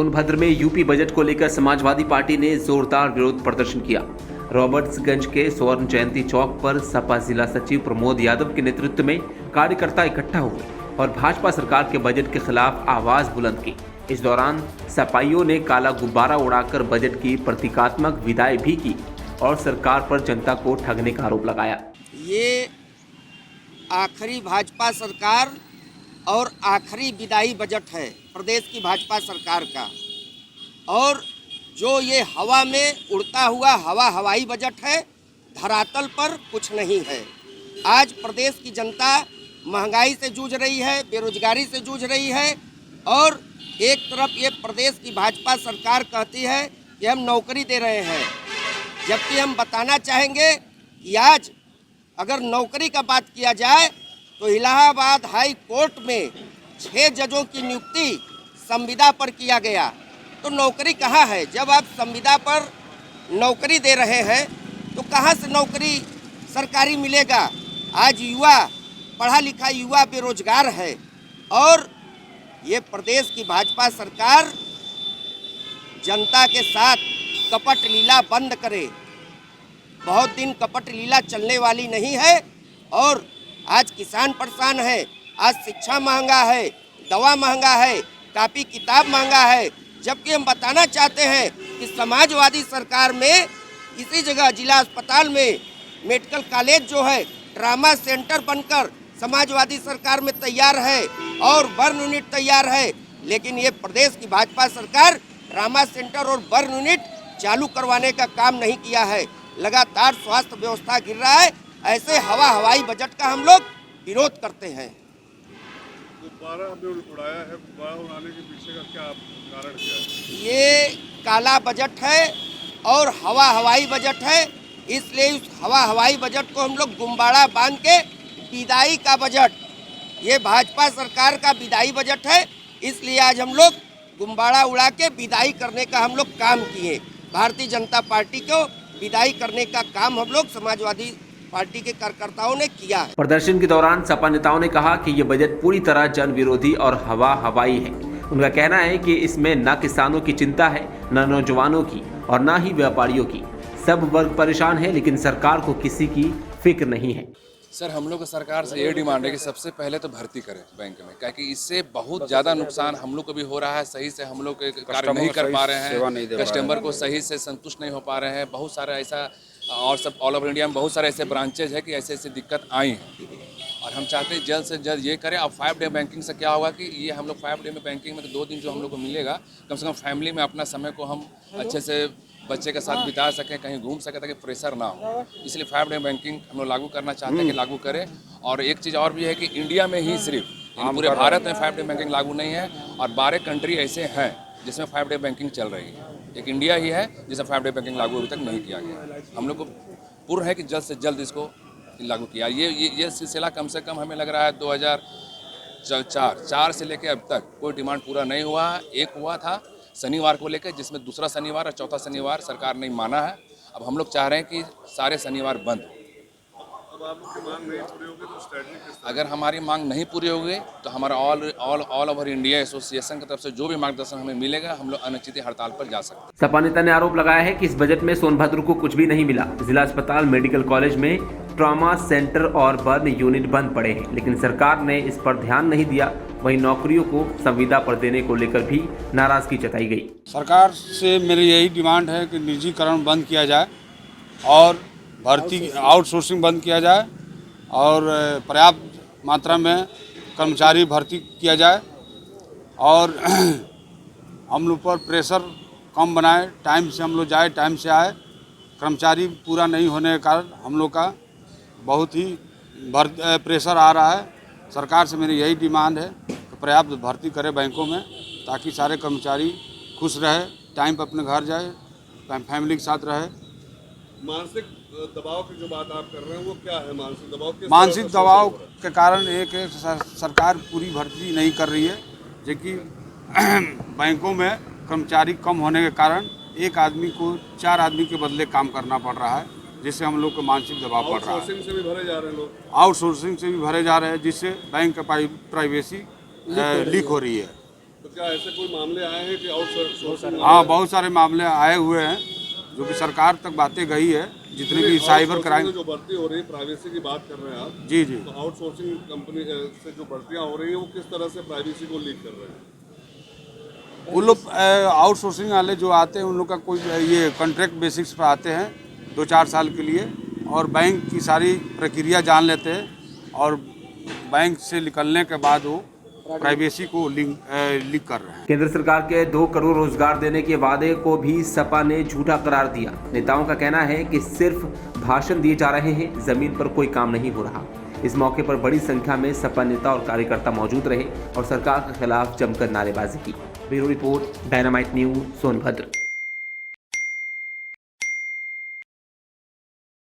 सोनभद्र में UP budget को लेकर समाजवादी पार्टी ने जोरदार विरोध प्रदर्शन किया। रॉबर्ट्सगंज के स्वर्ण जयंती चौक पर सपा जिला सचिव प्रमोद यादव के नेतृत्व में कार्यकर्ता इकट्ठा हुए और भाजपा सरकार के बजट के खिलाफ आवाज बुलंद की। इस दौरान सपाइयों ने काला गुब्बारा उड़ाकर बजट की प्रतीकात्मक विदाई भी की और सरकार पर जनता को ठगने का आरोप लगाया। ये आखिरी भाजपा सरकार और आखिरी विदाई बजट है प्रदेश की भाजपा सरकार का, और जो ये हवा में उड़ता हुआ हवाई बजट है, धरातल पर कुछ नहीं है। आज प्रदेश की जनता महंगाई से जूझ रही है, बेरोजगारी से जूझ रही है, और एक तरफ ये प्रदेश की भाजपा सरकार कहती है कि हम नौकरी दे रहे हैं, जबकि हम बताना चाहेंगे कि आज अगर नौकरी का बात किया जाए तो इलाहाबाद हाई कोर्ट में 6 जजों की नियुक्ति संविदा पर किया गया। तो नौकरी कहाँ है? जब आप संविदा पर नौकरी दे रहे हैं तो कहाँ से नौकरी सरकारी मिलेगा? आज युवा, पढ़ा लिखा युवा बेरोजगार है, और ये प्रदेश की भाजपा सरकार जनता के साथ कपट लीला बंद करे। बहुत दिन कपट लीला चलने वाली नहीं है, और आज किसान परेशान है, आज शिक्षा महंगा है, दवा महंगा है, कापी किताब महंगा है, जबकि हम बताना चाहते हैं कि समाजवादी सरकार में इसी जगह जिला अस्पताल में मेडिकल कॉलेज जो है ट्रामा सेंटर बनकर समाजवादी सरकार में तैयार है और बर्न यूनिट तैयार है, लेकिन ये प्रदेश की भाजपा सरकार ट्रामा सेंटर और बर्न यूनिट चालू करवाने का काम नहीं किया है। लगातार स्वास्थ्य व्यवस्था गिर रहा है। ऐसे हवाई बजट का हम लोग विरोध करते हैं। गुब्बारा हमने उड़ाया है, गुब्बारा उड़ाने के पीछे का क्या कारण क्या है? ये काला बजट है और हवाई बजट है, इसलिए उस हवाई बजट को हम लोग गुब्बारा बांध के विदाई का बजट, ये भाजपा सरकार का विदाई बजट है, इसलिए आज हम लोग गुब्बारा उड़ा के विदाई करने का हम लोग काम किए। भारतीय जनता पार्टी को विदाई करने का काम हम लोग समाजवादी पार्टी के कार्यकर्ताओं ने किया है। प्रदर्शन के दौरान सपा नेताओं ने कहा कि ये बजट पूरी तरह जन विरोधी और हवाई है। उनका कहना है कि इसमें न किसानों की चिंता है, न नौजवानों की, और न ही व्यापारियों की। सब वर्ग परेशान है, लेकिन सरकार को किसी की फिक्र नहीं है। सर, हम लोग का सरकार से ये डिमांड है कि सबसे पहले तो भर्ती करें बैंक में, क्योंकि इससे बहुत ज़्यादा नुकसान हम लोग को भी हो रहा है। सही से हम लोग कार्य नहीं कर पा रहे हैं, कस्टमर को सही से संतुष्ट नहीं हो पा रहे हैं। बहुत सारा ऐसा, और सब ऑल ओवर इंडिया में बहुत सारे ऐसे ब्रांचेज है कि ऐसे ऐसे दिक्कत आई हैं, और हम चाहते हैं जल्द से जल्द ये करें। अब 5 डे बैंकिंग से क्या होगा कि ये हम लोग 5 डे में बैंकिंग में तो 2 दिन जो हम लोग को मिलेगा, कम से कम फैमिली में अपना समय को हम अच्छे से बच्चे के साथ बिता सकें, कहीं घूम सकें, ताकि प्रेशर ना हो। इसलिए 5 डे बैंकिंग हम लोग लागू करना चाहते हैं कि लागू करें। और एक चीज़ और भी है कि इंडिया में ही सिर्फ, पूरे भारत में 5 डे बैंकिंग लागू नहीं है, और 12 कंट्री ऐसे हैं जिसमें 5 डे बैंकिंग चल रही है। एक इंडिया ही है जिसमें 5 डे बैंकिंग लागू अभी तक नहीं किया गया। हम लोग को पूर्ण है कि जल्द से जल्द इसको लागू किया। ये सिलसिला कम से कम हमें लग रहा है 2004 से लेकर अब तक कोई डिमांड पूरा नहीं हुआ है। एक हुआ था शनिवार को लेकर, जिसमें दूसरा शनिवार और चौथा शनिवार सरकार ने माना है। अब हम लोग चाह रहे हैं कि सारे शनिवार बंद। अब आप लोग की मांग नहीं पूरी होगी तो स्ट्रेटजी किस तरह? अगर हमारी मांग नहीं पूरी होगी तो हमारा ऑल ओवर इंडिया एसोसिएशन की तरफ से जो भी मार्गदर्शन हमें मिलेगा, हम लोग अनिश्चित हड़ताल पर जा सकते हैं। सपा नेता ने आरोप लगाया है कि इस बजट में सोनभद्र को कुछ भी नहीं मिला। जिला अस्पताल, मेडिकल कॉलेज में ट्रॉमा सेंटर और बर्न यूनिट बंद पड़े हैं, लेकिन सरकार ने इस पर ध्यान नहीं दिया। वहीं नौकरियों को संविदा पर देने को लेकर भी नाराजगी जताई गई। सरकार से मेरी यही डिमांड है कि निजीकरण बंद किया जाए और भर्ती आउटसोर्सिंग बंद किया जाए, और पर्याप्त मात्रा में कर्मचारी भर्ती किया जाए, और हम लोग पर प्रेशर कम बनाए, टाइम से हम लोग जाए, टाइम से आए। कर्मचारी पूरा नहीं होने के कारण हम लोग का बहुत ही प्रेशर आ रहा है। सरकार से मेरी यही डिमांड है कि पर्याप्त भर्ती करे बैंकों में, ताकि सारे कर्मचारी खुश रहे, टाइम पर अपने घर जाए, फैमिली के साथ रहे। मानसिक दबाव की जो बात आप कर रहे हैं वो क्या है? मानसिक दबाव मानसिक दबाव के कारण एक सरकार पूरी भर्ती नहीं कर रही है, जबकि बैंकों में कर्मचारी कम होने के कारण एक आदमी को 4 आदमी के बदले काम करना पड़ रहा है, जिससे हम लोग को मानसिक दबाव पड़ रहा है। आउटसोर्सिंग से भी भरे जा रहे हैं लोग, आउटसोर्सिंग से भी भरे जा रहे हैं, जिससे बैंक का प्राइवेसी लीक हो रही है। तो क्या ऐसे कोई मामले आए हैं कि आउटसोर्सिंग? हाँ, बहुत सारे मामले आए हुए हैं जो कि सरकार तक बातें गई है, जितने भी साइबर क्राइम। जो भर्ती हो रही है, प्राइवेसी की बात कर रहे हैं आप, जी जी। तो आउटसोर्सिंग कंपनी से जो भर्तियां हो रही है वो किस तरह से प्राइवेसी को लीक कर रहे हैं? उन लोग आउटसोर्सिंग वाले जो आते हैं उन लोग का कोई ये कॉन्ट्रैक्ट बेसिक्स पर आते हैं 2-4 साल के लिए, और बैंक की सारी प्रक्रिया जान लेते हैं, और बैंक से निकलने के बाद वो प्राइवेसी को लीक कर रहे हैं। केंद्र सरकार के 2 करोड़ रोजगार देने के वादे को भी सपा ने झूठा करार दिया। नेताओं का कहना है कि सिर्फ भाषण दिए जा रहे हैं, जमीन पर कोई काम नहीं हो रहा। इस मौके पर बड़ी संख्या में सपा नेता और कार्यकर्ता मौजूद रहे और सरकार के खिलाफ जमकर नारेबाजी की। Bureau report, dynamite news, Sonbhadra.